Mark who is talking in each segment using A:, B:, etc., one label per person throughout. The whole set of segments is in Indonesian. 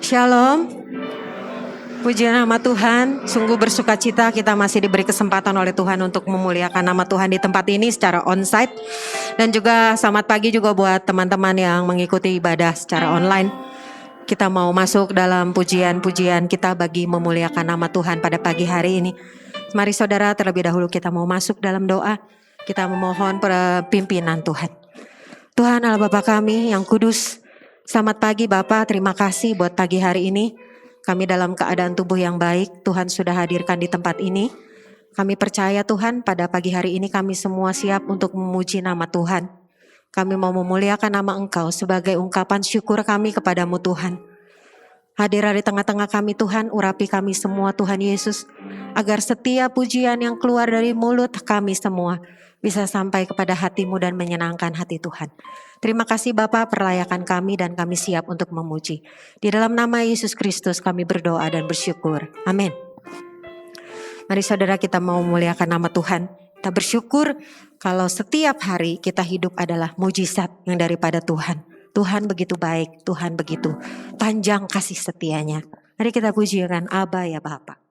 A: Shalom. Puji nama Tuhan, sungguh bersuka cita kita masih diberi kesempatan oleh Tuhan untuk memuliakan nama Tuhan di tempat ini secara onsite. Dan juga selamat pagi juga buat teman-teman yang mengikuti ibadah secara online. Kita mau masuk dalam pujian-pujian kita bagi memuliakan nama Tuhan pada pagi hari ini. Mari saudara, terlebih dahulu kita mau masuk dalam doa. Kita memohon pimpinan Tuhan. Tuhan Allah Bapa kami yang kudus, selamat pagi Bapa, terima kasih buat pagi hari ini. Kami dalam keadaan tubuh yang baik, Tuhan sudah hadirkan di tempat ini. Kami percaya Tuhan, pada pagi hari ini kami semua siap untuk memuji nama Tuhan. Kami mau memuliakan nama Engkau sebagai ungkapan syukur kami kepadamu Tuhan. Hadirlah di tengah-tengah kami Tuhan, urapi kami semua Tuhan Yesus, agar setiap pujian yang keluar dari mulut kami semua bisa sampai kepada hati-Mu dan menyenangkan hati Tuhan. Terima kasih Bapa, perlayakan kami dan kami siap untuk memuji. Di dalam nama Yesus Kristus kami berdoa dan bersyukur. Amin. Mari saudara, kita mau memuliakan nama Tuhan. Kita bersyukur kalau setiap hari kita hidup adalah mujizat yang daripada Tuhan. Tuhan begitu baik, Tuhan begitu panjang kasih setianya. Mari kita pujikan Aba ya Bapa.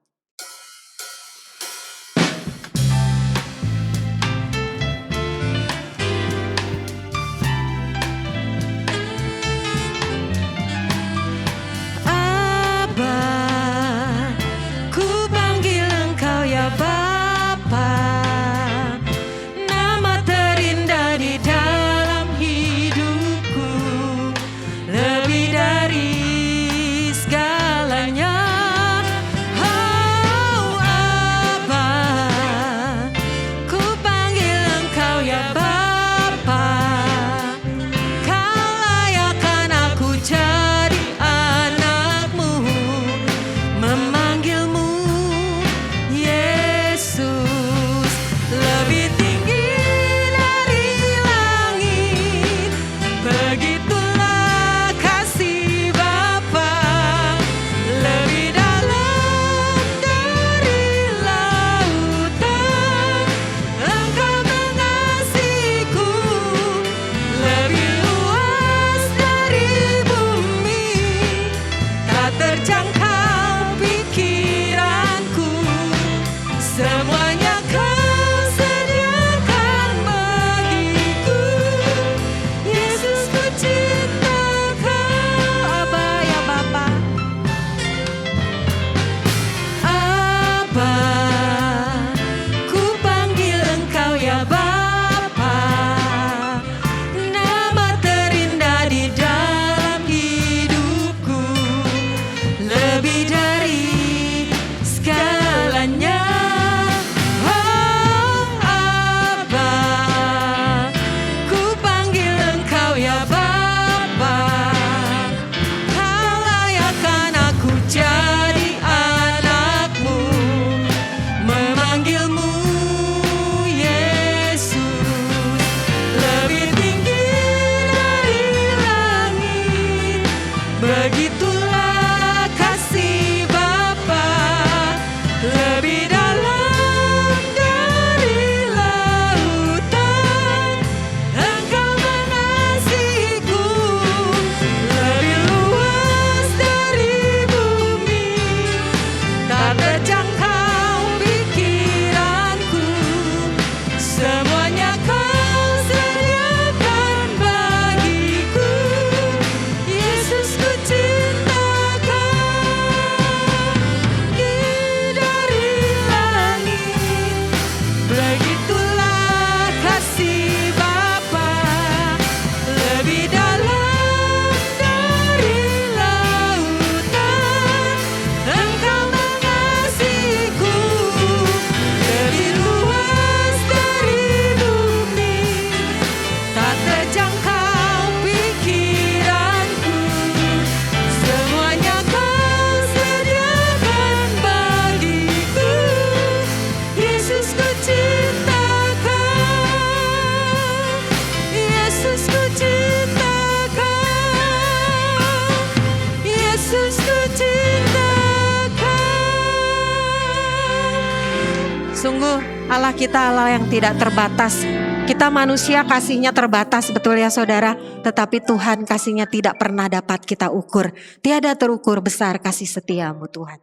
A: Allah kita Allah yang tidak terbatas. Kita manusia kasihnya terbatas, betul ya saudara. Tetapi Tuhan kasihnya tidak pernah dapat kita ukur. Tiada terukur besar kasih setiamu Tuhan.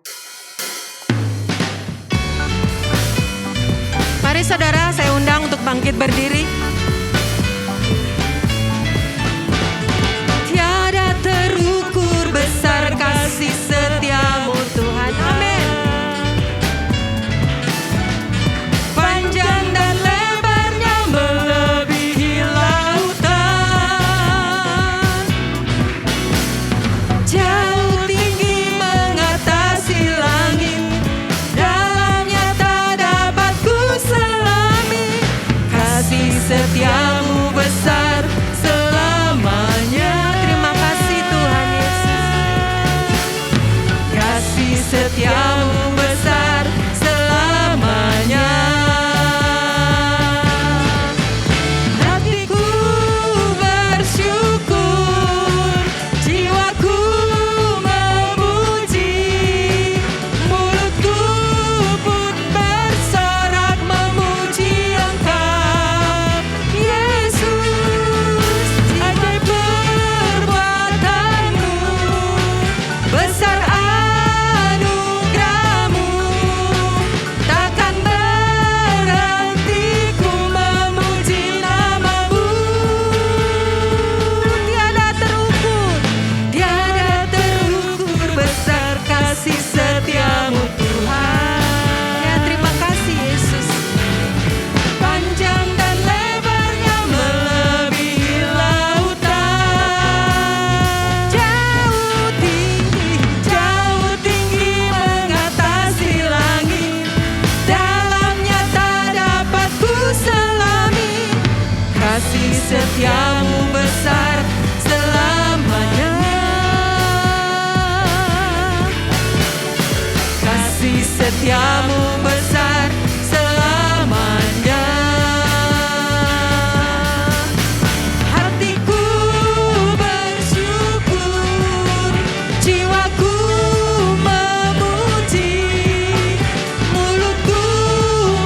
A: Mari saudara, saya undang untuk bangkit berdiri. Tiada terukur besar kasih setiamu Tuhan. Amin. Panjang dan lebarnya melebihi lautan, jauh tinggi mengatasi langit, dalamnya tak dapat ku selami. Kasih setiamu besar selamanya. Terima kasih Tuhan Yesus. Kasih setiamu besar selamanya. Hatiku bersyukur, jiwaku memuji, mulutku pun bersorak memuji Engkau, Yesus. Ajaib perbuatanmu, besar anugerahmu, takkan berhenti ku memuji namamu. Tiada terukur besar kasih setiamu Tuhan. Ya, terima kasih Yesus. Panjang dan lebarnya melebihi lautan, jauh tinggi mengatasi langit, dalamnya tak dapat ku selami. Kasih setiamu besar selamanya. Kasih setiamu besar selamanya. Hatiku bersyukur, jiwaku memuji, mulutku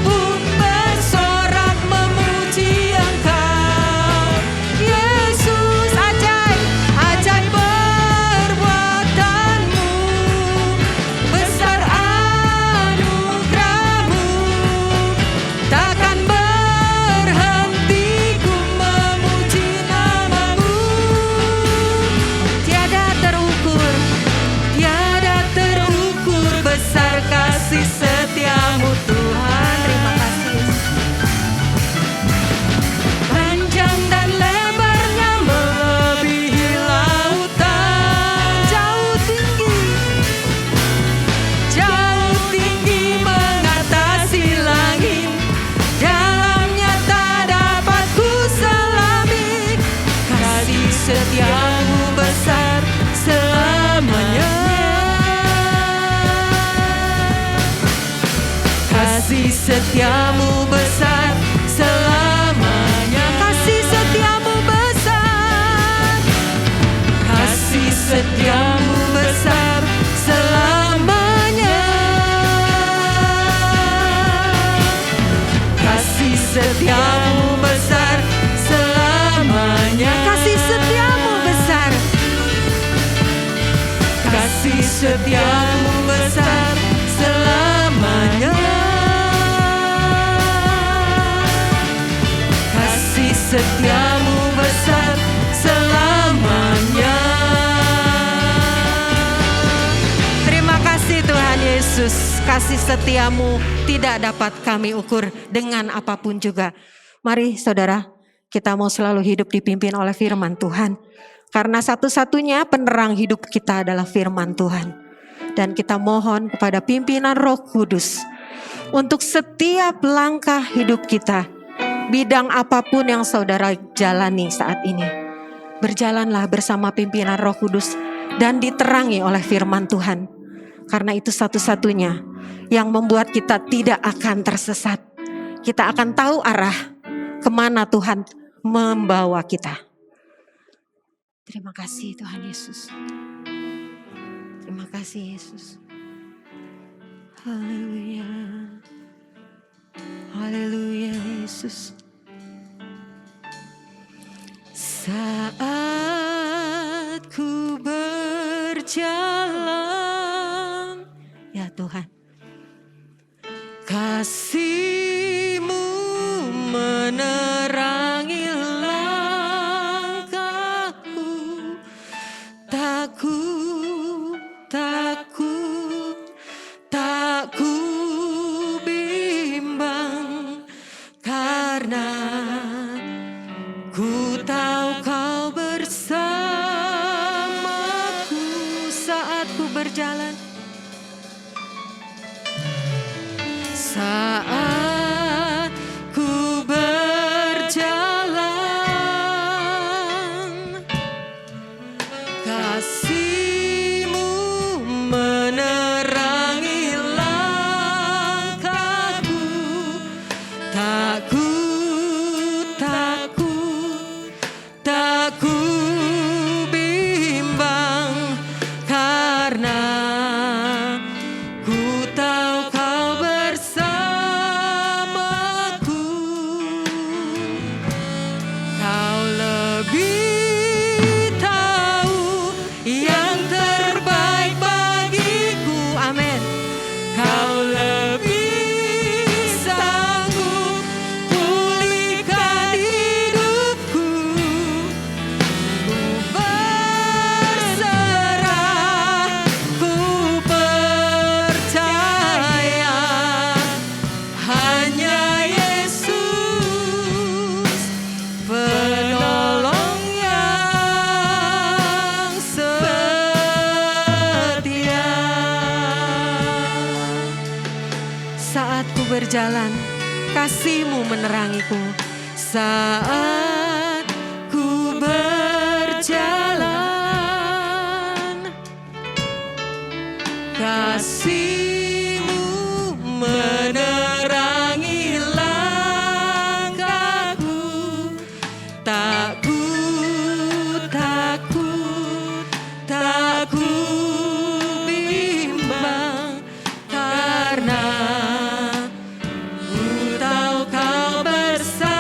A: pun bersorak memuji Engkau, Yesus. Ajaib perbuatanmu, besar anugerahmu, takkan berhenti ku memuji namamu. Tiada terukur besar kasih setiamu Tuhan. Terima kasih. Panjang dan lebarnya melebihi lautan, jauh tinggi mengatasi langit, dalamnya tak dapat ku selami. Kasih setiamu besar selamanya. Kasih setiamu besar selamanya. Kasih setiamu besar. Kasih setiamu besar selamanya. Kasih setiamu besar selamanya. Kasih setiamu besar. Kasih setiamu besar selamanya. Kasih setiamu besar selamanya. Terima kasih Tuhan Yesus. Kasih setiamu tidak dapat kami ukur dengan apapun juga. Mari saudara, kita mau selalu hidup dipimpin oleh firman Tuhan. Karena satu-satunya penerang hidup kita adalah firman Tuhan. Dan kita mohon kepada pimpinan Roh Kudus untuk setiap langkah hidup kita, bidang apapun yang saudara jalani saat ini, berjalanlah bersama pimpinan Roh Kudus dan diterangi oleh firman Tuhan. Karena itu satu-satunya yang membuat kita tidak akan tersesat. Kita akan tahu arah kemana Tuhan membawa kita. Terima kasih Tuhan Yesus. Terima kasih Yesus. Haleluya. Haleluya Yesus. Saat ku berjalan, ya Tuhan, kasih-Mu menerangi langkahku. Takut, takut, tak ku bimbang, karena ku tahu Kau bersamaku saat ku berjalan. Saat ku berjalan, kasih-Mu menerangi langkahku. Takut, takut, tak ku bimbang, karena ku tahu Kau bersamaku. Kau lebih tahu yang terbaik bagiku. Amin. Kau lebih sanggup pulihkan hidupku. Ku berserah, ku percaya hanya Yesus penolong yang setia. Saat ku berjalan, kasih-Mu menerangiku. Saat ku berjalan, kasih-Mu menerangi langkahku. Takut, takut, tak ku bimbang, karena ku tahu Kau bersamaku.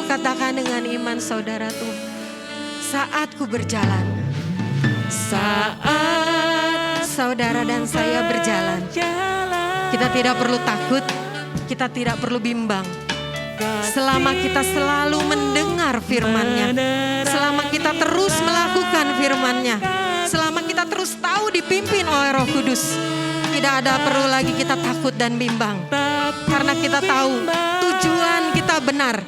A: Katakan dengan iman saudara tuh. Saat ku berjalan, saat saudara dan saya berjalan, kita tidak perlu takut, kita tidak perlu bimbang. Selama kita selalu mendengar firman-Nya, selama kita terus melakukan firman-Nya, selama kita terus tahu dipimpin oleh Roh Kudus, tidak ada perlu lagi kita takut dan bimbang. Karena kita tahu tujuan kita benar,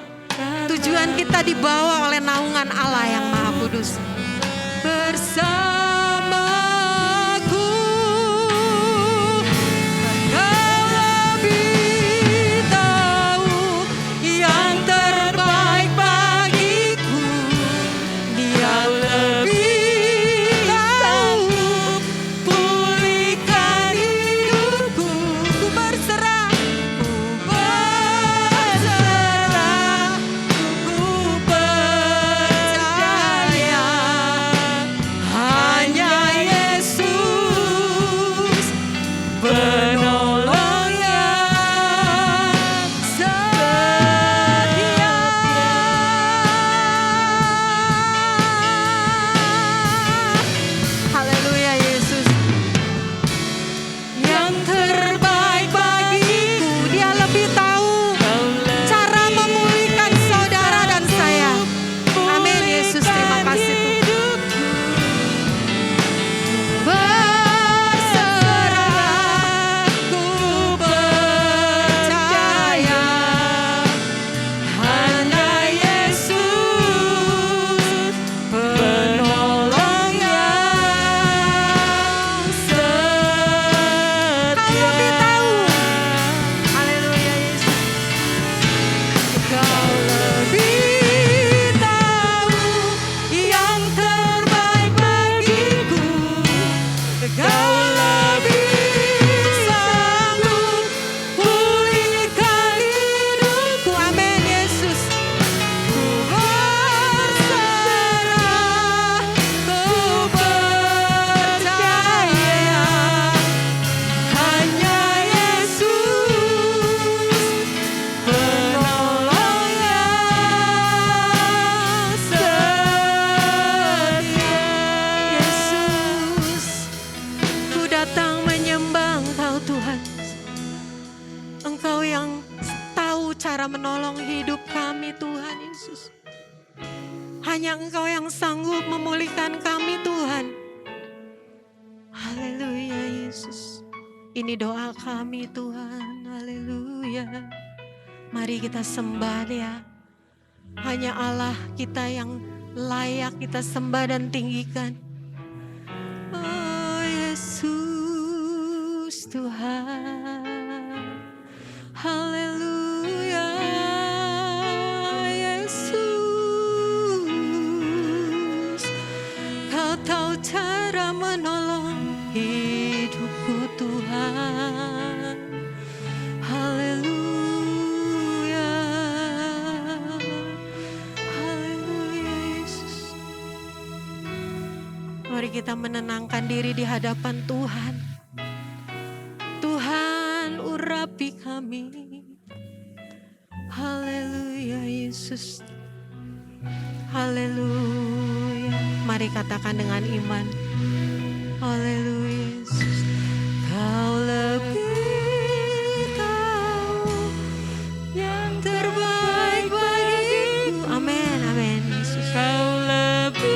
A: tujuan kita dibawa oleh naungan Allah yang Maha Kudus. Bersamaku, Kau lebih tahu yang terbaik bagiku. Dia lebih tahu pulihkan hidupku. Ku berserah, ku berserah, ku percaya Hanya Engkau yang sanggup memulihkan kami Tuhan. Haleluya Yesus. Ini doa kami Tuhan. Haleluya. Mari kita sembah Dia. Hanya Allah kita yang layak kita sembah dan tinggikan. Oh Yesus Tuhan. Haleluya Yesus. Kau tahu cara menolong hidupku Tuhan. Haleluya. Mari kita menenangkan diri di hadapan Tuhan. Tuhan, urapi kami. Haleluya Yesus. Haleluya. Mari katakan dengan iman. Haleluya Yesus. Kau lebih tahu yang terbaik bagiku. Amin, amin Yesus. Kau lebih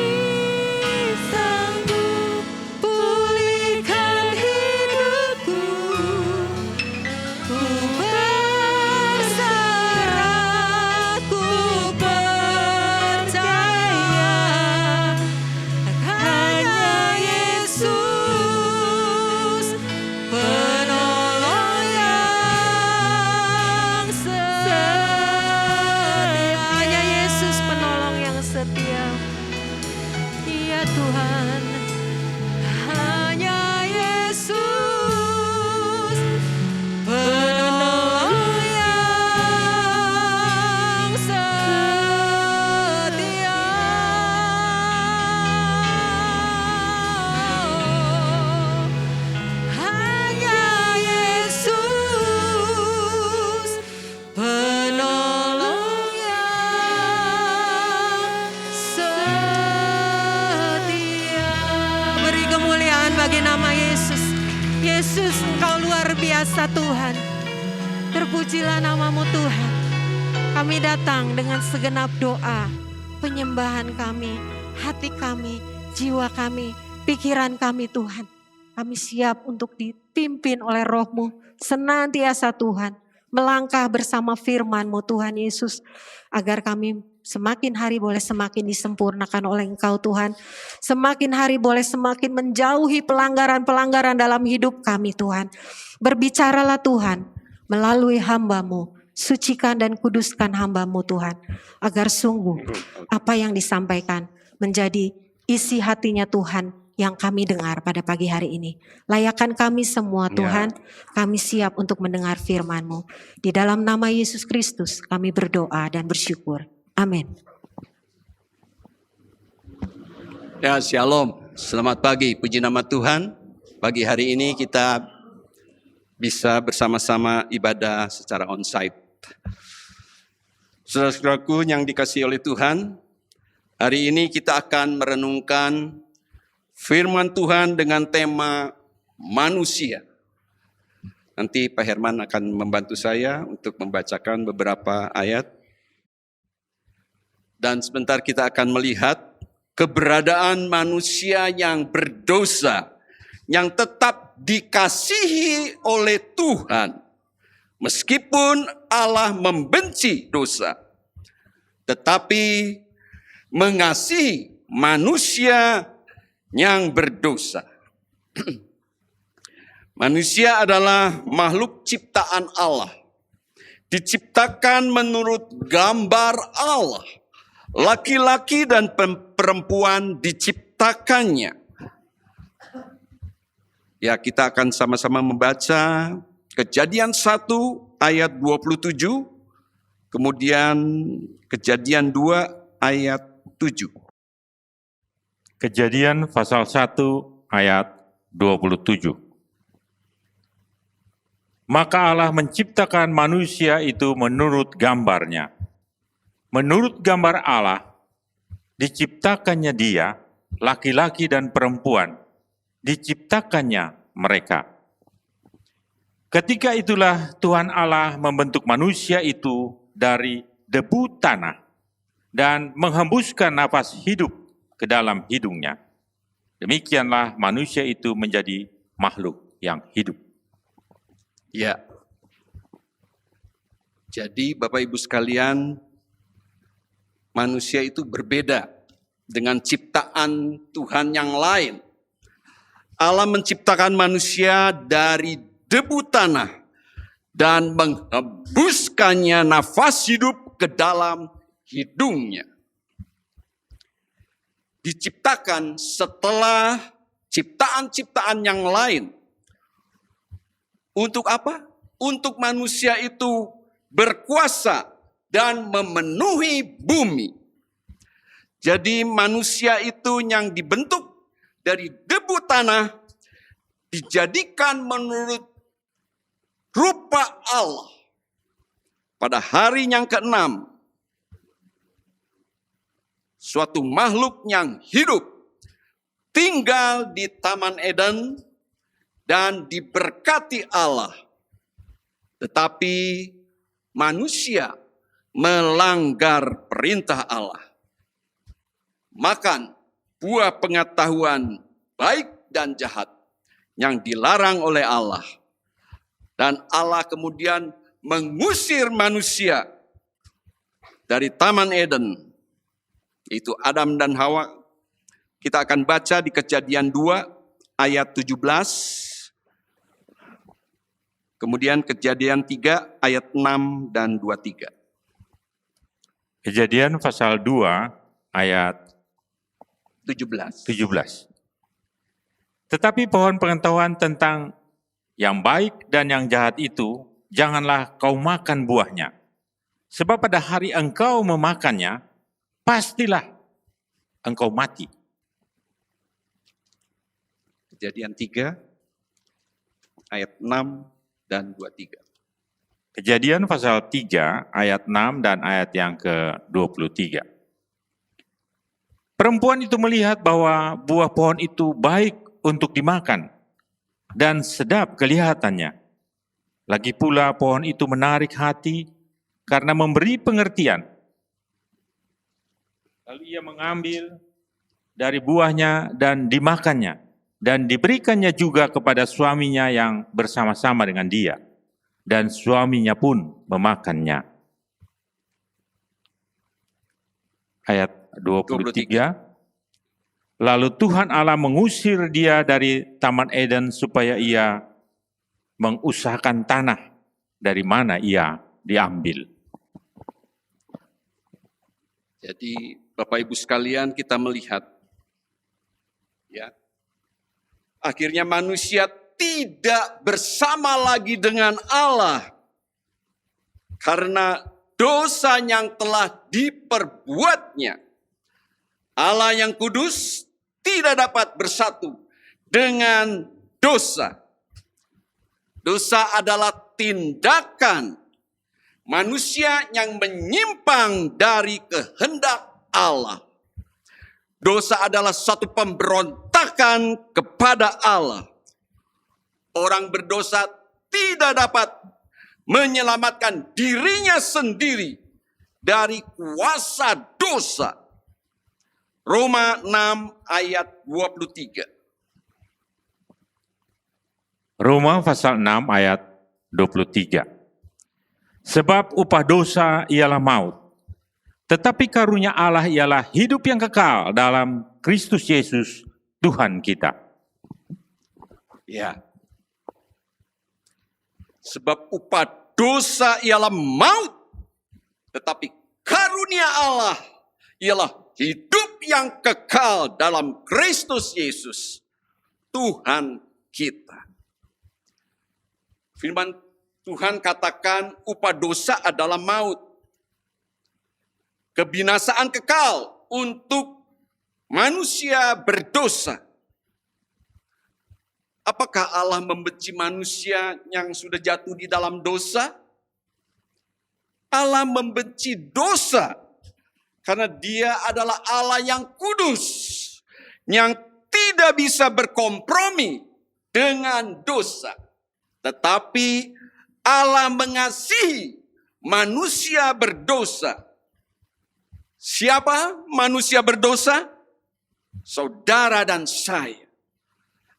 A: Yesus, Engkau luar biasa Tuhan. Terpujilah namamu Tuhan. Kami datang dengan segenap doa, penyembahan kami, hati kami, jiwa kami, pikiran kami Tuhan. Kami siap untuk dipimpin oleh Roh-Mu senantiasa Tuhan. Melangkah bersama firman-Mu Tuhan Yesus. Agar kami semakin hari boleh semakin disempurnakan oleh Engkau Tuhan. Semakin hari boleh semakin menjauhi pelanggaran-pelanggaran dalam hidup kami Tuhan. Berbicaralah Tuhan melalui hamba-Mu. Sucikan dan kuduskan hamba-Mu Tuhan. Agar sungguh apa yang disampaikan menjadi isi hatinya Tuhan yang kami dengar pada pagi hari ini. Layakkan kami semua Tuhan, kami siap untuk mendengar firman-Mu. Di dalam nama Yesus Kristus kami berdoa dan bersyukur. Amin.
B: Ya, shalom. Selamat pagi, puji nama Tuhan. Pagi hari ini kita bisa bersama-sama ibadah secara onsite. Saudara-saudaraku yang dikasihi oleh Tuhan, hari ini kita akan merenungkan firman Tuhan dengan tema manusia. Nanti Pak Herman akan membantu saya untuk membacakan beberapa ayat. Dan sebentar kita akan melihat keberadaan manusia yang berdosa, yang tetap dikasihi oleh Tuhan. Meskipun Allah membenci dosa, tetapi mengasihi manusia yang berdosa. Manusia adalah makhluk ciptaan Allah. Diciptakan menurut gambar Allah. Laki-laki dan perempuan diciptakannya. Ya, kita akan sama-sama membaca Kejadian 1 ayat 27, kemudian Kejadian 2 ayat 7.
C: Kejadian pasal 1 ayat 27. Maka Allah menciptakan manusia itu menurut gambarnya. Menurut gambar Allah, diciptakannya dia, laki-laki dan perempuan, diciptakannya mereka. Ketika itulah Tuhan Allah membentuk manusia itu dari debu tanah dan menghembuskan nafas hidup ke dalam hidungnya. Demikianlah manusia itu menjadi makhluk yang hidup.
B: Ya. Jadi Bapak Ibu sekalian, manusia itu berbeda dengan ciptaan Tuhan yang lain. Allah menciptakan manusia dari debu tanah dan menghembuskannya nafas hidup ke dalam hidungnya. Diciptakan setelah ciptaan-ciptaan yang lain. Untuk apa? Untuk manusia itu berkuasa dan memenuhi bumi. Jadi manusia itu yang dibentuk dari debu tanah dijadikan menurut rupa Allah. Pada hari yang ke-6, suatu makhluk yang hidup tinggal di Taman Eden dan diberkati Allah. Tetapi manusia melanggar perintah Allah. Makan buah pengetahuan baik dan jahat yang dilarang oleh Allah. Dan Allah kemudian mengusir manusia dari Taman Eden. Itu Adam dan Hawa. Kita akan baca di Kejadian 2 ayat 17. Kemudian Kejadian 3 ayat 6 dan 23.
C: Kejadian pasal 2 ayat
B: 17.
C: 17. Tetapi pohon pengetahuan tentang yang baik dan yang jahat itu, janganlah kau makan buahnya. Sebab pada hari engkau memakannya, pastilah engkau mati.
B: Kejadian 3 ayat 6 dan 23.
C: Kejadian pasal 3 ayat 6 dan ayat yang ke-23. Perempuan itu melihat bahwa buah pohon itu baik untuk dimakan dan sedap kelihatannya. Lagi pula pohon itu menarik hati karena memberi pengertian. Lalu ia mengambil dari buahnya dan dimakannya, dan diberikannya juga kepada suaminya yang bersama-sama dengan dia. Dan suaminya pun memakannya. Ayat 23. Lalu Tuhan Allah mengusir dia dari Taman Eden supaya ia mengusahakan tanah dari mana ia diambil.
B: Jadi Bapak Ibu sekalian, kita melihat ya. Akhirnya manusia tidak bersama lagi dengan Allah karena dosa yang telah diperbuatnya. Allah yang kudus tidak dapat bersatu dengan dosa. Dosa adalah tindakan manusia yang menyimpang dari kehendak Allah. Dosa adalah suatu pemberontakan kepada Allah. Orang berdosa tidak dapat menyelamatkan dirinya sendiri dari kuasa dosa. Roma 6 ayat 23.
C: Roma pasal 6 ayat 23. Sebab upah dosa ialah maut, tetapi karunia Allah ialah hidup yang kekal dalam Kristus Yesus Tuhan kita.
B: Ya. Sebab upah dosa ialah maut, tetapi karunia Allah ialah hidup yang kekal dalam Kristus Yesus Tuhan kita. Firman Tuhan katakan upah dosa adalah maut. Kebinasaan kekal untuk manusia berdosa. Apakah Allah membenci manusia yang sudah jatuh di dalam dosa? Allah membenci dosa karena Dia adalah Allah yang kudus, yang tidak bisa berkompromi dengan dosa. Tetapi Allah mengasihi manusia berdosa Siapa manusia berdosa? Saudara dan saya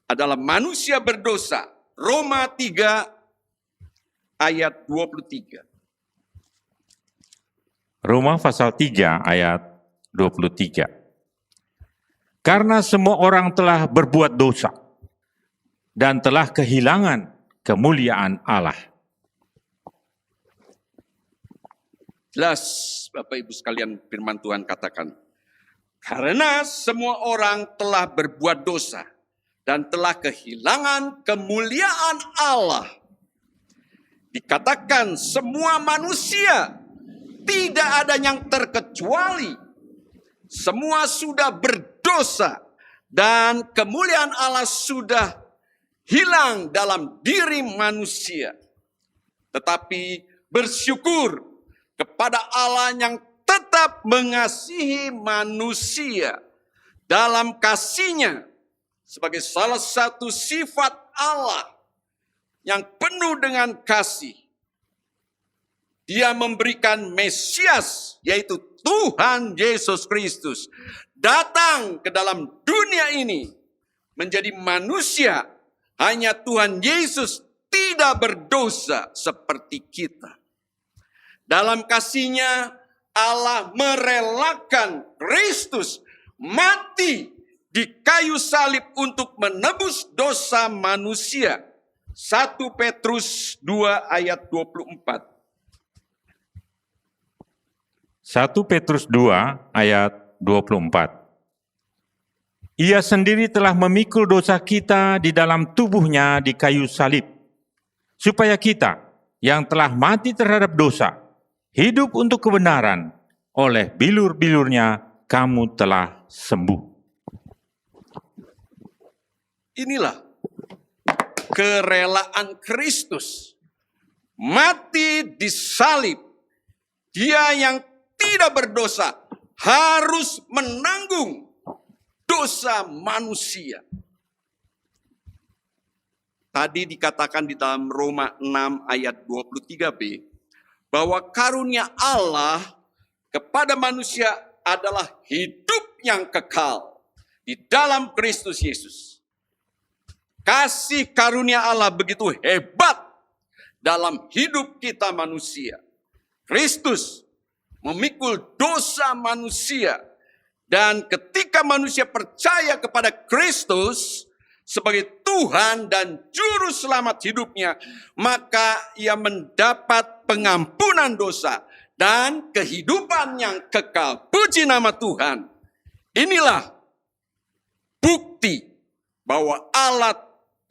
B: adalah manusia berdosa. Roma 3 ayat 23.
C: Roma pasal 3 ayat 23. Karena semua orang telah berbuat dosa dan telah kehilangan kemuliaan Allah.
B: Jelas Bapak Ibu sekalian, firman Tuhan katakan, karena semua orang telah berbuat dosa dan telah kehilangan kemuliaan Allah. Dikatakan semua manusia, tidak ada yang terkecuali. Semua sudah berdosa dan kemuliaan Allah sudah hilang dalam diri manusia. Tetapi bersyukur kepada Allah yang tetap mengasihi manusia dalam kasih-Nya sebagai salah satu sifat Allah yang penuh dengan kasih. Dia memberikan Mesias, yaitu Tuhan Yesus Kristus, datang ke dalam dunia ini menjadi manusia. Hanya Tuhan Yesus tidak berdosa seperti kita. Dalam kasih-Nya Allah merelakan Kristus mati di kayu salib untuk menebus dosa manusia. 1 Petrus 2 ayat 24.
C: 1 Petrus 2 ayat 24. Ia sendiri telah memikul dosa kita di dalam tubuh-Nya di kayu salib, supaya kita yang telah mati terhadap dosa, hidup untuk kebenaran, oleh bilur-bilur-Nya kamu telah sembuh.
B: Inilah kerelaan Kristus. Mati di salib. Dia yang tidak berdosa harus menanggung dosa manusia. Tadi dikatakan di dalam Roma 6 ayat 23b, bahwa karunia Allah kepada manusia adalah hidup yang kekal di dalam Kristus Yesus. Kasih karunia Allah begitu hebat dalam hidup kita manusia. Kristus memikul dosa manusia. Dan ketika manusia percaya kepada Kristus sebagai Tuhan dan Juru Selamat hidupnya, maka ia mendapat pengampunan dosa dan kehidupan yang kekal. Puji nama Tuhan. Inilah bukti bahwa Allah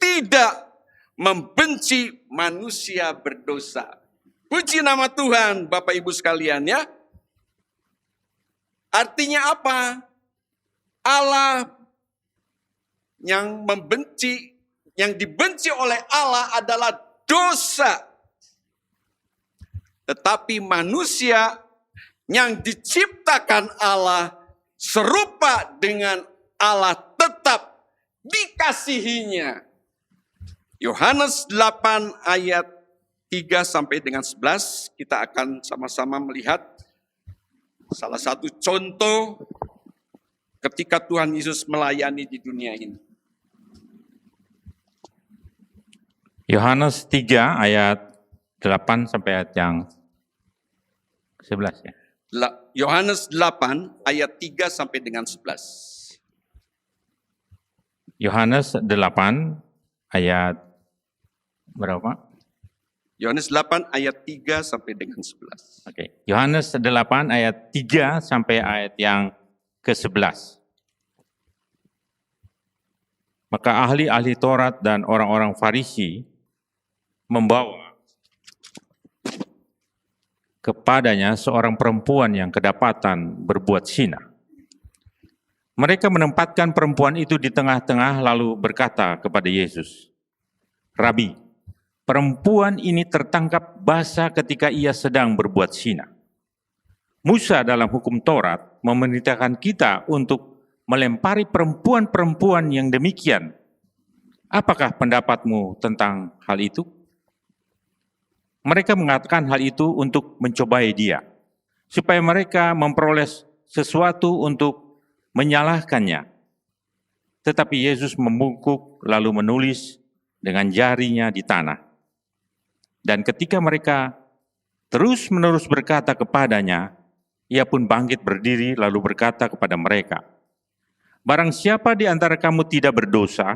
B: tidak membenci manusia berdosa. Puji nama Tuhan, Bapak Ibu sekalian ya. Artinya apa? Allah yang membenci, yang dibenci oleh Allah adalah dosa. Tetapi manusia yang diciptakan Allah serupa dengan Allah tetap dikasihinya. Yohanes 8 ayat 3 sampai dengan 11, kita akan sama-sama melihat salah satu contoh ketika Tuhan Yesus melayani di dunia ini.
C: Yohanes 3 ayat 8 sampai ayat yang 11 ya.
B: Yohanes 8 ayat 3 sampai dengan 11.
C: Yohanes 8 ayat berapa?
B: Yohanes 8 ayat 3 sampai dengan 11.
C: Oke. Yohanes 8 ayat 3 sampai ayat yang ke-11. Maka ahli-ahli Taurat dan orang-orang Farisi membawa kepadanya seorang perempuan yang kedapatan berbuat zina. Mereka menempatkan perempuan itu di tengah-tengah lalu berkata kepada Yesus, "Rabi, perempuan ini tertangkap basah ketika ia sedang berbuat zina. Musa dalam hukum Taurat memerintahkan kita untuk melempari perempuan-perempuan yang demikian. Apakah pendapatmu tentang hal itu?" Mereka mengatakan hal itu untuk mencobai dia, supaya mereka memperoleh sesuatu untuk menyalahkannya. Tetapi Yesus membungkuk lalu menulis dengan jarinya di tanah. Dan ketika mereka terus-menerus berkata kepadanya, ia pun bangkit berdiri lalu berkata kepada mereka, "Barang siapa di antara kamu tidak berdosa,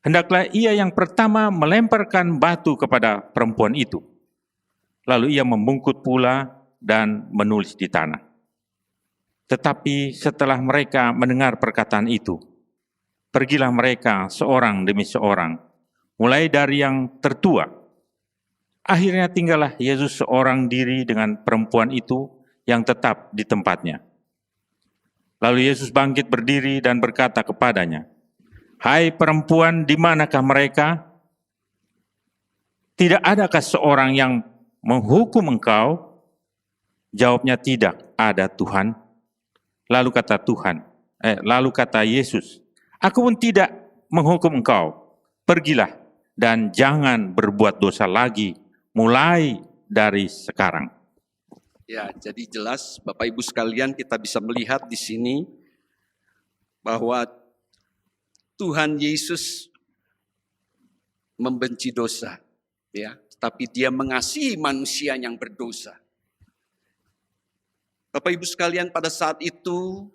C: hendaklah ia yang pertama melemparkan batu kepada perempuan itu." Lalu ia membungkuk pula dan menulis di tanah. Tetapi setelah mereka mendengar perkataan itu, pergilah mereka seorang demi seorang, mulai dari yang tertua. Akhirnya tinggallah Yesus seorang diri dengan perempuan itu yang tetap di tempatnya. Lalu Yesus bangkit berdiri dan berkata kepadanya, "Hai perempuan, di manakah mereka? Tidak adakah seorang yang menghukum engkau?" Jawabnya, "Tidak ada, Tuhan." Lalu kata Yesus, "Aku pun tidak menghukum engkau. Pergilah dan jangan berbuat dosa lagi mulai dari sekarang."
B: Ya, jadi jelas Bapak Ibu sekalian kita bisa melihat di sini bahwa Tuhan Yesus membenci dosa, ya, tapi Dia mengasihi manusia yang berdosa. Bapak Ibu sekalian, pada saat itu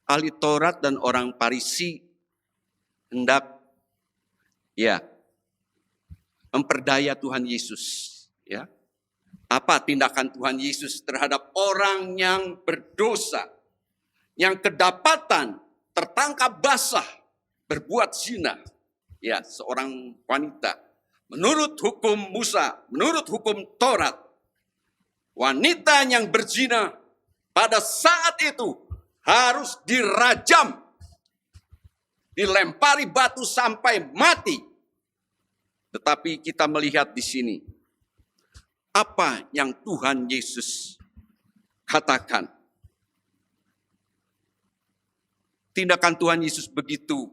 B: ahli Taurat dan orang Farisi hendak memperdaya Tuhan Yesus, ya. Apa tindakan Tuhan Yesus terhadap orang yang berdosa, yang kedapatan tertangkap basah berbuat zina, ya, seorang wanita. Menurut hukum Musa, menurut hukum Taurat, wanita yang berzina pada saat itu harus dirajam, dilempari batu sampai mati. Tetapi kita melihat di sini apa yang Tuhan Yesus katakan. Tindakan Tuhan Yesus begitu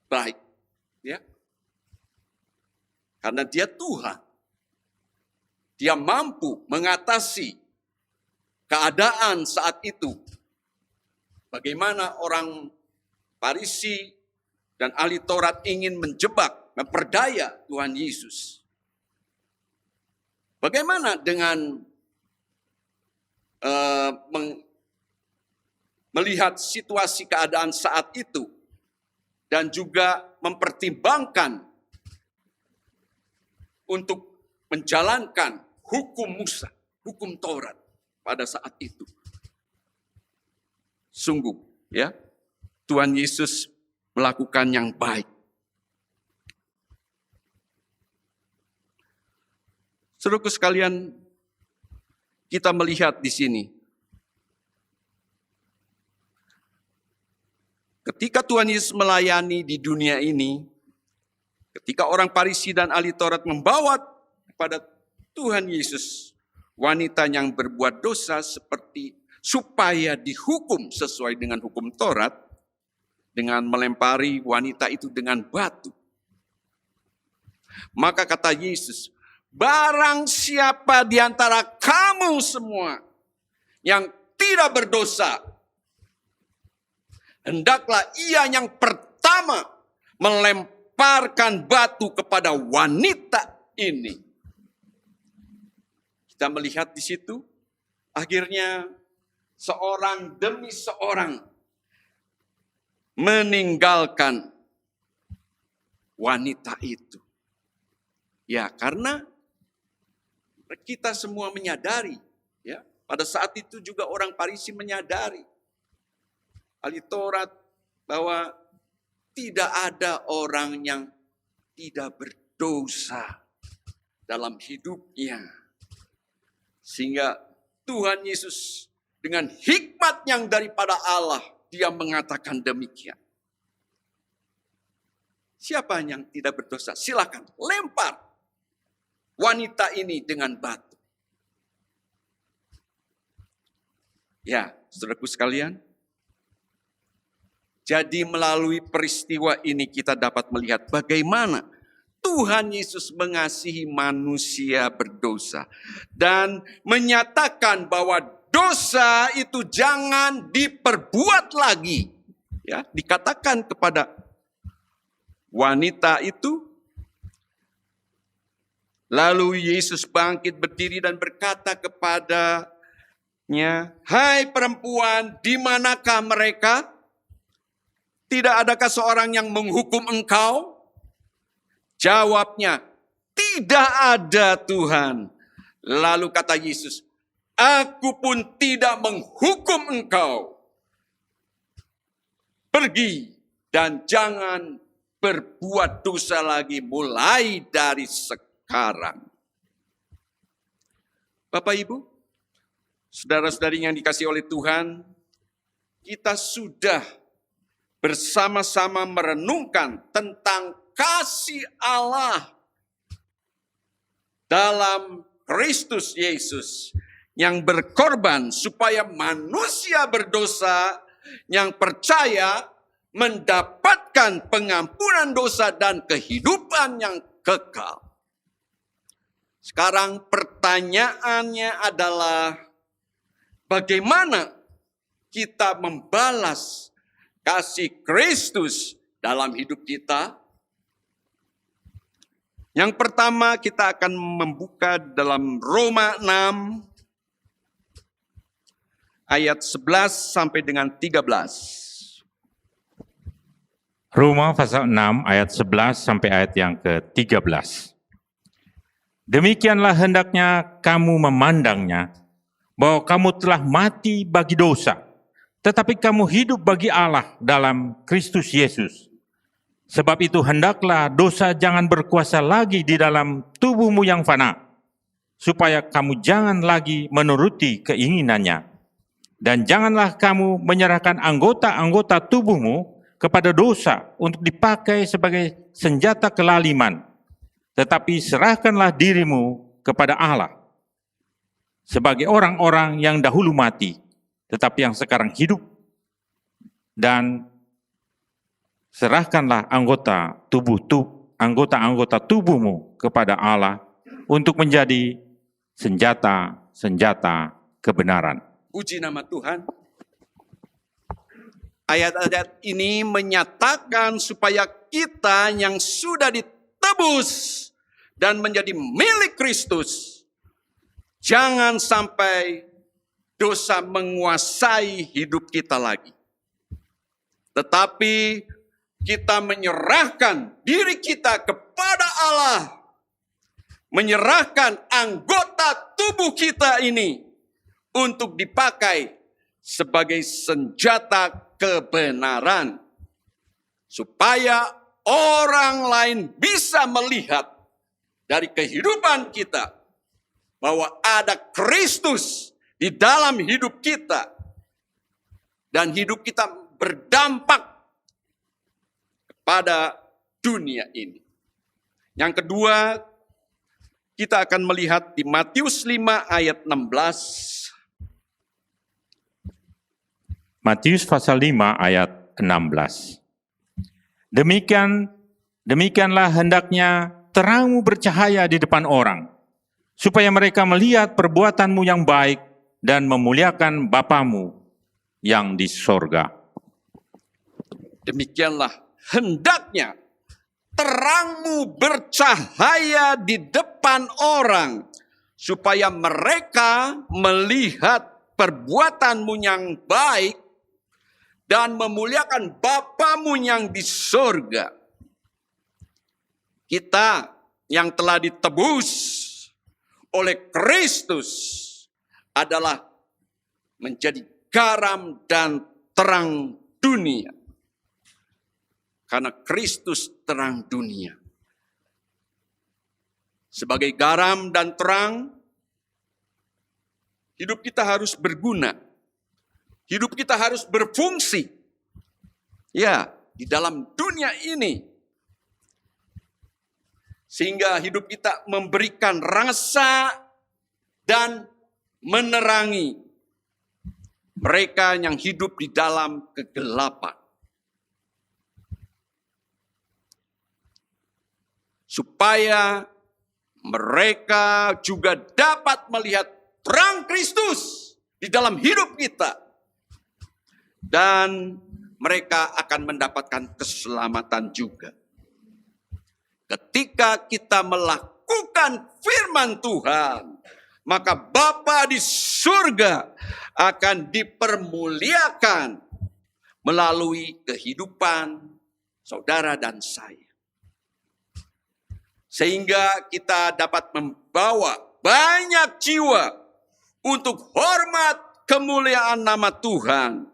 B: baik, ya. Karena Dia Tuhan. Dia mampu mengatasi keadaan saat itu. Bagaimana orang Farisi dan ahli Taurat ingin menjebak, memperdaya Tuhan Yesus. Bagaimana dengan melihat situasi keadaan saat itu dan juga mempertimbangkan untuk menjalankan hukum Musa, hukum Taurat pada saat itu. Sungguh, ya, Tuhan Yesus melakukan yang baik. Saudaraku sekalian, kita melihat di sini, ketika Tuhan Yesus melayani di dunia ini, ketika orang Farisi dan ahli Taurat membawa kepada Tuhan Yesus wanita yang berbuat dosa seperti supaya dihukum sesuai dengan hukum Taurat, dengan melempari wanita itu dengan batu. Maka kata Yesus, "Barang siapa di antara kamu semua yang tidak berdosa, hendaklah ia yang pertama melemparkan batu kepada wanita ini." Kita melihat di situ, akhirnya seorang demi seorang meninggalkan wanita itu. Ya, karena kita semua menyadari, ya, pada saat itu juga orang Farisi menyadari, ahli Taurat, bahwa tidak ada orang yang tidak berdosa dalam hidupnya. Sehingga Tuhan Yesus dengan hikmat yang daripada Allah, Dia mengatakan demikian. Siapa yang tidak berdosa? Silakan lempar wanita ini dengan batu. Ya, saudaraku sekalian, jadi melalui peristiwa ini kita dapat melihat bagaimana Tuhan Yesus mengasihi manusia berdosa dan menyatakan bahwa dosa itu jangan diperbuat lagi. Ya, dikatakan kepada wanita itu. Lalu Yesus bangkit berdiri dan berkata kepadanya, "Hai perempuan, di manakah mereka? Tidak adakah seorang yang menghukum engkau?" Jawabnya, "Tidak ada, Tuhan." Lalu kata Yesus, "Aku pun tidak menghukum engkau. Pergi dan jangan berbuat dosa lagi mulai dari sekarang." Bapak Ibu, saudara-saudari yang dikasihi oleh Tuhan, kita sudah bersama-sama merenungkan tentang kasih Allah dalam Kristus Yesus yang berkorban supaya manusia berdosa yang percaya mendapatkan pengampunan dosa dan kehidupan yang kekal. Sekarang pertanyaannya adalah bagaimana kita membalas kasih Kristus dalam hidup kita? Yang pertama kita akan membuka dalam Roma 6 ayat 11 sampai dengan 13.
C: Roma pasal 6 ayat 11 sampai ayat yang ke-13. Demikianlah hendaknya kamu memandangnya, bahwa kamu telah mati bagi dosa, tetapi kamu hidup bagi Allah dalam Kristus Yesus. Sebab itu hendaklah dosa jangan berkuasa lagi di dalam tubuhmu yang fana, supaya kamu jangan lagi menuruti keinginannya. Dan janganlah kamu menyerahkan anggota-anggota tubuhmu kepada dosa untuk dipakai sebagai senjata kelaliman, tetapi serahkanlah dirimu kepada Allah sebagai orang-orang yang dahulu mati, tetapi yang sekarang hidup, dan serahkanlah anggota-anggota tubuhmu kepada Allah untuk menjadi senjata-senjata kebenaran.
B: Puji nama Tuhan. Ayat-ayat ini menyatakan supaya kita yang sudah ditebus dan menjadi milik Kristus, jangan sampai dosa menguasai hidup kita lagi. Tetapi kita menyerahkan diri kita kepada Allah, menyerahkan anggota tubuh kita ini untuk dipakai sebagai senjata kebenaran, supaya orang lain bisa melihat dari kehidupan kita bahwa ada Kristus di dalam hidup kita, dan hidup kita berdampak pada dunia ini. Yang kedua, kita akan melihat di Matius 5 ayat 16.
C: Matius pasal 5 ayat 16. Demikianlah hendaknya terangmu bercahaya di depan orang, supaya mereka melihat perbuatanmu yang baik dan memuliakan Bapamu yang di sorga.
B: Demikianlah hendaknya terangmu bercahaya di depan orang, supaya mereka melihat perbuatanmu yang baik dan memuliakan Bapamu yang di sorga. Kita yang telah ditebus oleh Kristus adalah menjadi garam dan terang dunia. Karena Kristus terang dunia. Sebagai garam dan terang, hidup kita harus berguna. Hidup kita harus berfungsi. Ya, di dalam dunia ini. Sehingga hidup kita memberikan rasa dan menerangi mereka yang hidup di dalam kegelapan. Supaya mereka juga dapat melihat terang Kristus di dalam hidup kita. Dan mereka akan mendapatkan keselamatan juga. Ketika kita melakukan firman Tuhan, maka Bapa di surga akan dipermuliakan melalui kehidupan saudara dan saya. Sehingga kita dapat membawa banyak jiwa untuk hormat kemuliaan nama Tuhan.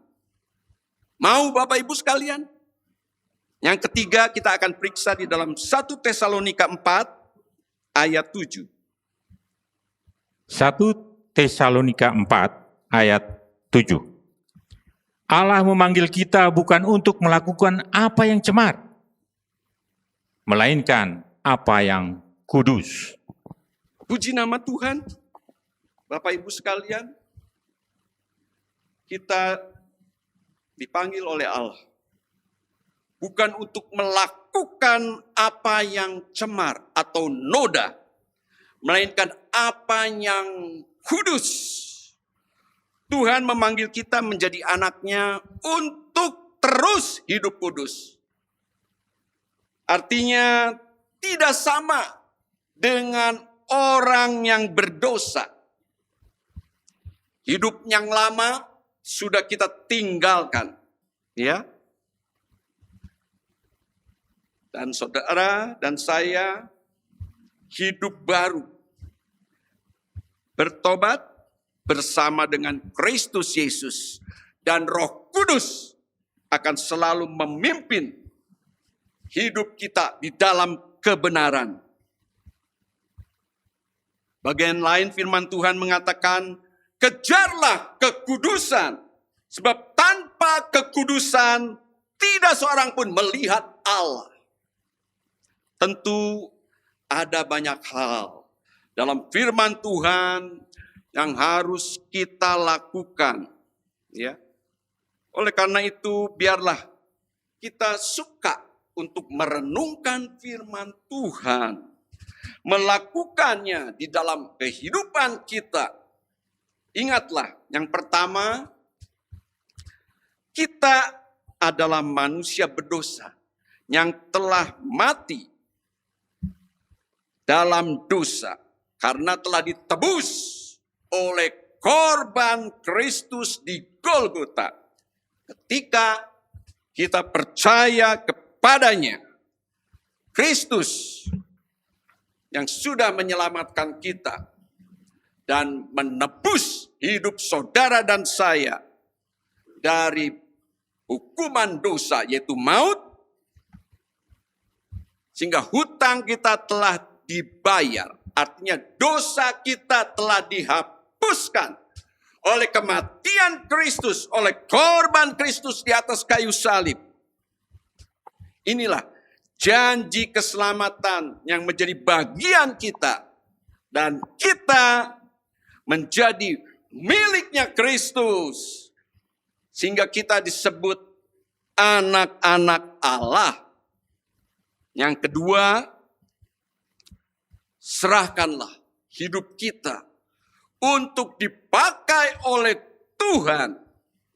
B: Mau Bapak Ibu sekalian? Yang ketiga kita akan periksa di dalam 1 Tesalonika 4 ayat 7.
C: 1 Tesalonika 4 ayat 7. Allah memanggil kita bukan untuk melakukan apa yang cemar, melainkan apa yang kudus.
B: Puji nama Tuhan. Bapak Ibu sekalian, kita dipanggil oleh Allah bukan untuk melakukan apa yang cemar atau noda, melainkan apa yang kudus. Tuhan memanggil kita menjadi anaknya untuk terus hidup kudus. Artinya tidak sama dengan orang yang berdosa. Hidup yang lama sudah kita tinggalkan, ya. Dan saudara dan saya hidup baru. Bertobat bersama dengan Kristus Yesus dan Roh Kudus akan selalu memimpin hidup kita di dalam kebenaran. Bagian lain firman Tuhan mengatakan, kejarlah kekudusan, sebab tanpa kekudusan tidak seorang pun melihat Allah. Tentu ada banyak hal dalam firman Tuhan yang harus kita lakukan, ya. Oleh karena itu, biarlah kita suka untuk merenungkan firman Tuhan, melakukannya di dalam kehidupan kita. Ingatlah, yang pertama, kita adalah manusia berdosa yang telah mati dalam dosa karena telah ditebus oleh korban Kristus di Golgota. Ketika kita percaya kepadanya, Kristus yang sudah menyelamatkan kita dan menebus hidup saudara dan saya dari hukuman dosa yaitu maut, sehingga hutang kita telah dibayar. Artinya dosa kita telah dihapuskan oleh kematian Kristus, oleh korban Kristus di atas kayu salib. Inilah janji keselamatan yang menjadi bagian kita. Dan kita menjadi miliknya Kristus. Sehingga kita disebut anak-anak Allah. Yang kedua, serahkanlah hidup kita untuk dipakai oleh Tuhan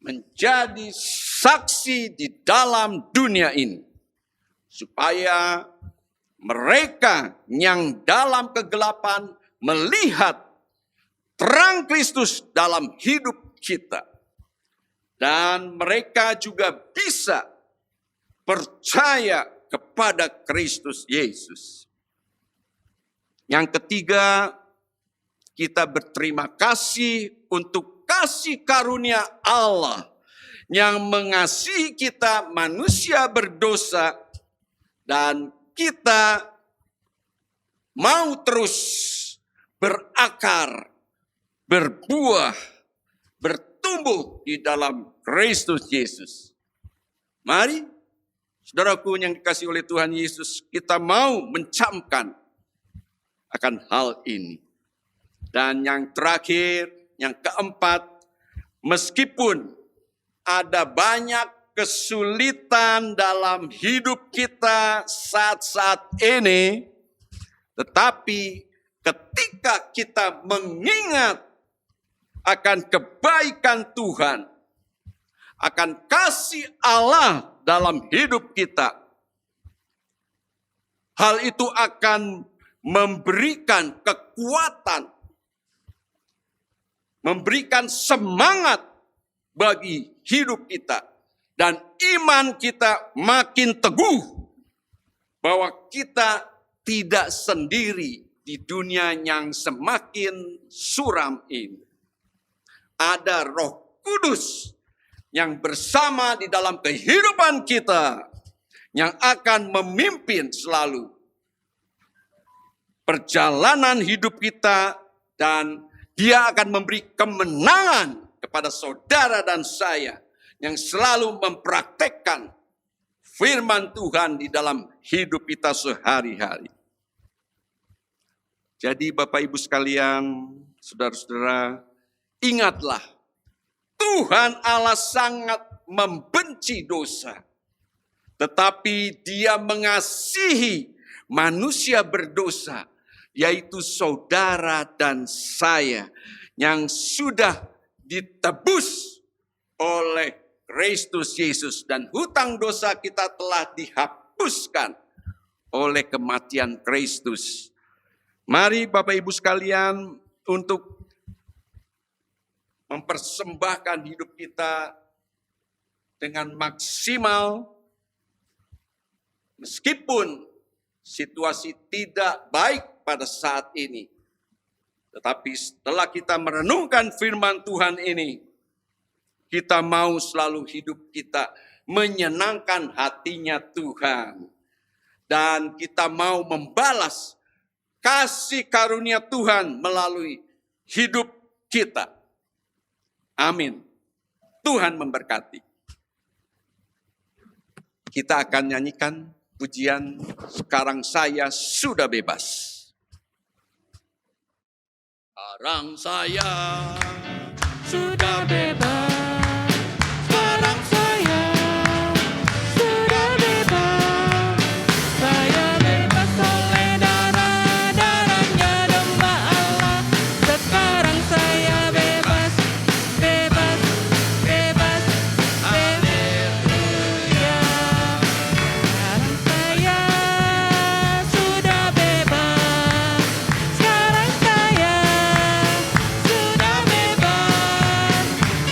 B: menjadi saksi di dalam dunia ini. Supaya mereka yang dalam kegelapan melihat terang Kristus dalam hidup kita. Dan mereka juga bisa percaya kepada Kristus Yesus. Yang ketiga, kita berterima kasih untuk kasih karunia Allah yang mengasihi kita manusia berdosa, dan kita mau terus berakar, berbuah, bertumbuh di dalam Kristus Yesus. Mari, saudaraku yang dikasihi oleh Tuhan Yesus, kita mau mencamkan akan hal ini. Dan yang terakhir, yang keempat, meskipun ada banyak kesulitan dalam hidup kita saat-saat ini, tetapi ketika kita mengingat akan kebaikan Tuhan, akan kasih Allah dalam hidup kita. Hal itu akan memberikan kekuatan, memberikan semangat bagi hidup kita. Dan iman kita makin teguh bahwa kita tidak sendiri di dunia yang semakin suram ini. Ada Roh Kudus yang bersama di dalam kehidupan kita, yang akan memimpin selalu perjalanan hidup kita, dan Dia akan memberi kemenangan kepada saudara dan saya yang selalu mempraktekkan firman Tuhan di dalam hidup kita sehari-hari. Jadi Bapak Ibu sekalian, saudara-saudara, ingatlah, Tuhan Allah sangat membenci dosa. Tetapi Dia mengasihi manusia berdosa, yaitu saudara dan saya, yang sudah ditebus oleh Kristus Yesus, dan hutang dosa kita telah dihapuskan oleh kematian Kristus. Mari Bapak Ibu sekalian, untuk mempersembahkan hidup kita dengan maksimal, meskipun situasi tidak baik pada saat ini. Tetapi setelah kita merenungkan firman Tuhan ini, kita mau selalu hidup kita menyenangkan hatinya Tuhan. Dan kita mau membalas kasih karunia Tuhan melalui hidup kita. Amin. Tuhan memberkati. Kita akan nyanyikan pujian Sekarang Saya Sudah Bebas. Sekarang saya sudah bebas. Sekarang saya sudah bebas. Saya bebas oleh darah-darahnya domba Allah. Sekarang saya bebas, bebas, bebas, haleluya. Sekarang saya sudah bebas. Sekarang saya sudah bebas.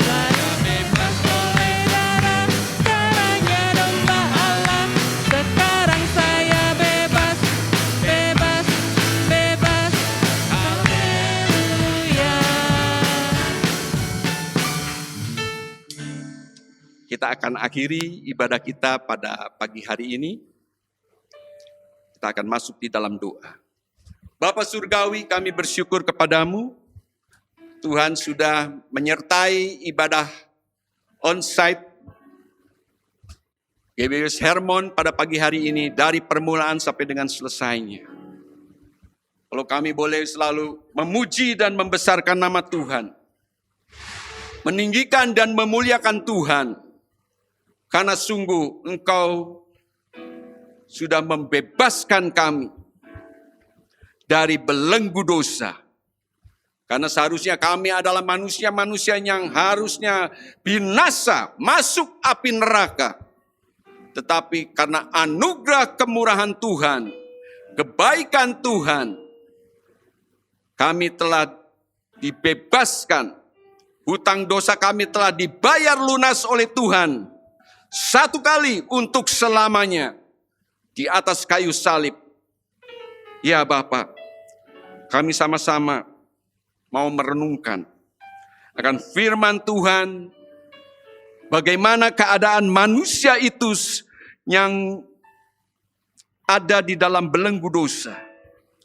B: Saya bebas oleh darah-darahnya domba Allah. Sekarang saya bebas, bebas, bebas, haleluya. Kita akan akhiri ibadah kita pada pagi hari ini. Kita akan masuk di dalam doa. Bapa Surgawi, kami bersyukur kepadamu. Tuhan sudah menyertai ibadah on-site GBWS Hermon pada pagi hari ini, dari permulaan sampai dengan selesainya. Kalau kami boleh selalu memuji dan membesarkan nama Tuhan, meninggikan dan memuliakan Tuhan, karena sungguh Engkau sudah membebaskan kami dari belenggu dosa. Karena seharusnya kami adalah manusia-manusia yang harusnya binasa, masuk api neraka. Tetapi karena anugerah kemurahan Tuhan, kebaikan Tuhan, kami telah dibebaskan. Hutang dosa kami telah dibayar lunas oleh Tuhan. Satu kali untuk selamanya di atas kayu salib. Ya Bapa, kami sama-sama mau merenungkan akan firman Tuhan, bagaimana keadaan manusia itu yang ada di dalam belenggu dosa.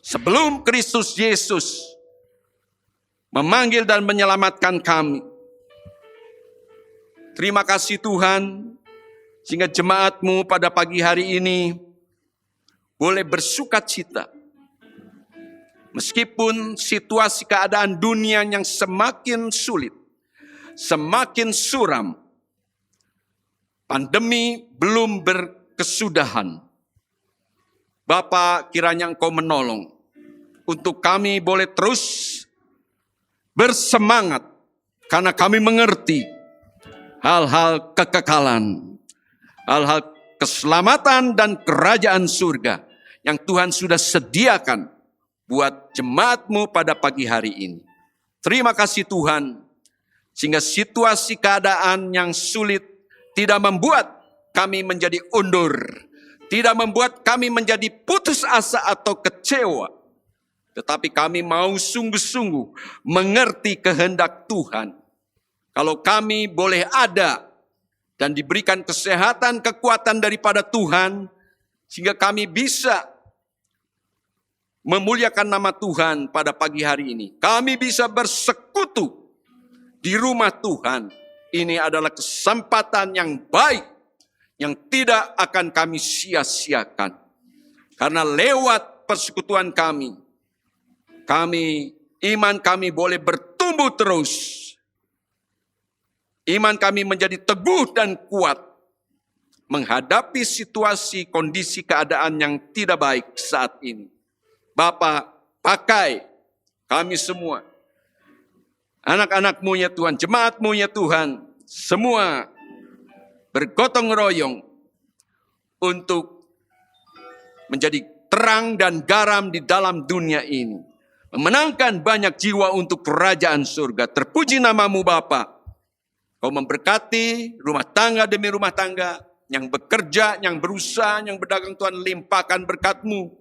B: Sebelum Kristus Yesus memanggil dan menyelamatkan kami. Terima kasih Tuhan, sehingga jemaat-Mu pada pagi hari ini boleh bersukacita. Meskipun situasi keadaan dunia yang semakin sulit, semakin suram, pandemi belum berkesudahan. Bapa, kiranya Engkau menolong untuk kami boleh terus bersemangat karena kami mengerti hal-hal kekekalan, hal-hal keselamatan dan kerajaan surga yang Tuhan sudah sediakan buat jemaat-Mu pada pagi hari ini. Terima kasih Tuhan, sehingga situasi keadaan yang sulit tidak membuat kami menjadi undur, tidak membuat kami menjadi putus asa atau kecewa. Tetapi kami mau sungguh-sungguh mengerti kehendak Tuhan. Kalau kami boleh ada dan diberikan kesehatan, kekuatan daripada Tuhan, sehingga kami bisa memuliakan nama Tuhan pada pagi hari ini. Kami bisa bersekutu di rumah Tuhan. Ini adalah kesempatan yang baik, yang tidak akan kami sia-siakan. Karena lewat persekutuan kami, iman kami boleh bertumbuh terus. Iman kami menjadi teguh dan kuat menghadapi situasi, kondisi, keadaan yang tidak baik saat ini. Bapa, pakai kami semua, anak-anak-Mu ya Tuhan, jemaat-Mu ya Tuhan, semua bergotong royong untuk menjadi terang dan garam di dalam dunia ini. Memenangkan banyak jiwa untuk kerajaan surga. Terpuji nama-Mu Bapa. Kau memberkati rumah tangga demi rumah tangga, yang bekerja, yang berusaha, yang berdagang, Tuhan limpahkan berkat-Mu.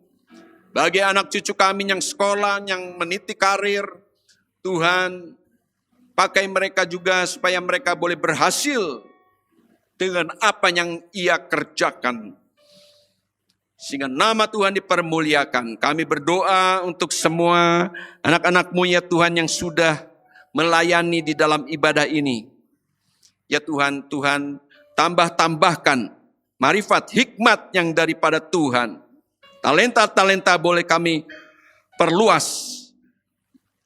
B: Bagi anak cucu kami yang sekolah, yang meniti karir, Tuhan pakai mereka juga supaya mereka boleh berhasil dengan apa yang ia kerjakan. Sehingga nama Tuhan dipermuliakan. Kami berdoa untuk semua anak-anak-Mu ya Tuhan yang sudah melayani di dalam ibadah ini. Ya Tuhan, Tuhan tambahkan marifat hikmat yang daripada Tuhan. Talenta-talenta boleh kami perluas.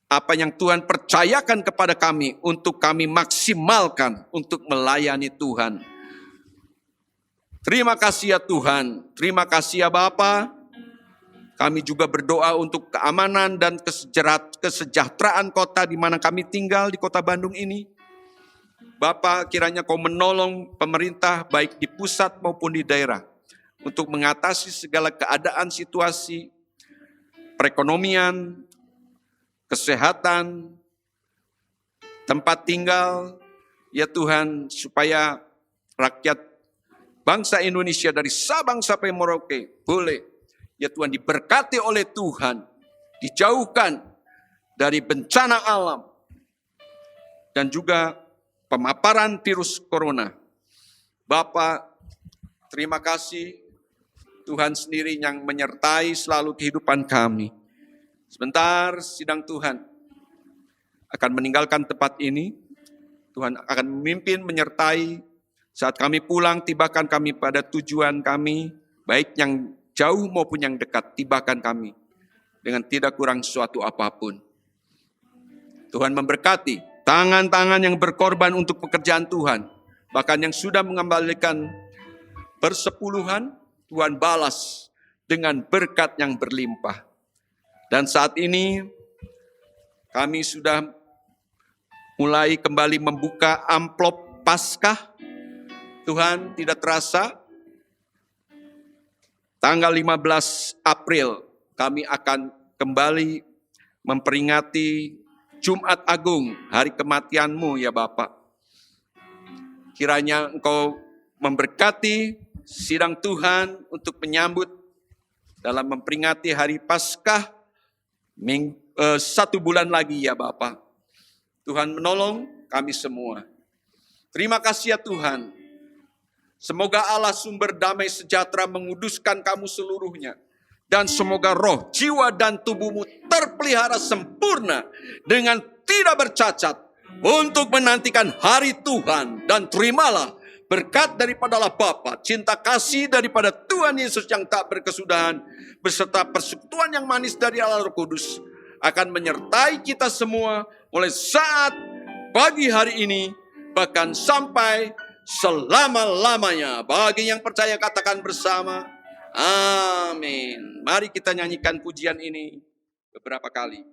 B: Apa yang Tuhan percayakan kepada kami untuk kami maksimalkan untuk melayani Tuhan. Terima kasih ya Tuhan, terima kasih ya Bapa. Kami juga berdoa untuk keamanan dan kesejahteraan kota di mana kami tinggal di kota Bandung ini. Bapa, kiranya Kau menolong pemerintah baik di pusat maupun di daerah untuk mengatasi segala keadaan situasi, perekonomian, kesehatan, tempat tinggal, ya Tuhan, supaya rakyat bangsa Indonesia dari Sabang sampai Merauke boleh, ya Tuhan, diberkati oleh Tuhan, dijauhkan dari bencana alam, dan juga pemaparan virus corona. Bapa, terima kasih. Tuhan sendiri yang menyertai selalu kehidupan kami. Sebentar sidang Tuhan akan meninggalkan tempat ini. Tuhan akan memimpin, menyertai. Saat kami pulang, tibakan kami pada tujuan kami, baik yang jauh maupun yang dekat, tibakan kami dengan tidak kurang suatu apapun. Tuhan memberkati tangan-tangan yang berkorban untuk pekerjaan Tuhan, bahkan yang sudah mengembalikan persepuluhan, Tuhan balas dengan berkat yang berlimpah. Dan saat ini kami sudah mulai kembali membuka amplop Paskah. Tuhan, tidak terasa tanggal 15 April kami akan kembali memperingati Jumat Agung, hari kematian-Mu ya Bapa. Kiranya Engkau memberkati sidang Tuhan untuk menyambut dalam memperingati hari Paskah 1 bulan lagi ya Bapa. Tuhan menolong kami semua. Terima kasih ya Tuhan. Semoga Allah sumber damai sejahtera menguduskan kamu seluruhnya. Dan semoga roh, jiwa dan tubuhmu terpelihara sempurna dengan tidak bercacat untuk menantikan hari Tuhan. Dan terimalah berkat daripada Allah Bapa, cinta kasih daripada Tuhan Yesus yang tak berkesudahan, beserta persekutuan yang manis dari Allah Roh Kudus akan menyertai kita semua mulai saat pagi hari ini, bahkan sampai selama-lamanya. Bagi yang percaya katakan bersama, amin. Mari kita nyanyikan pujian ini beberapa kali.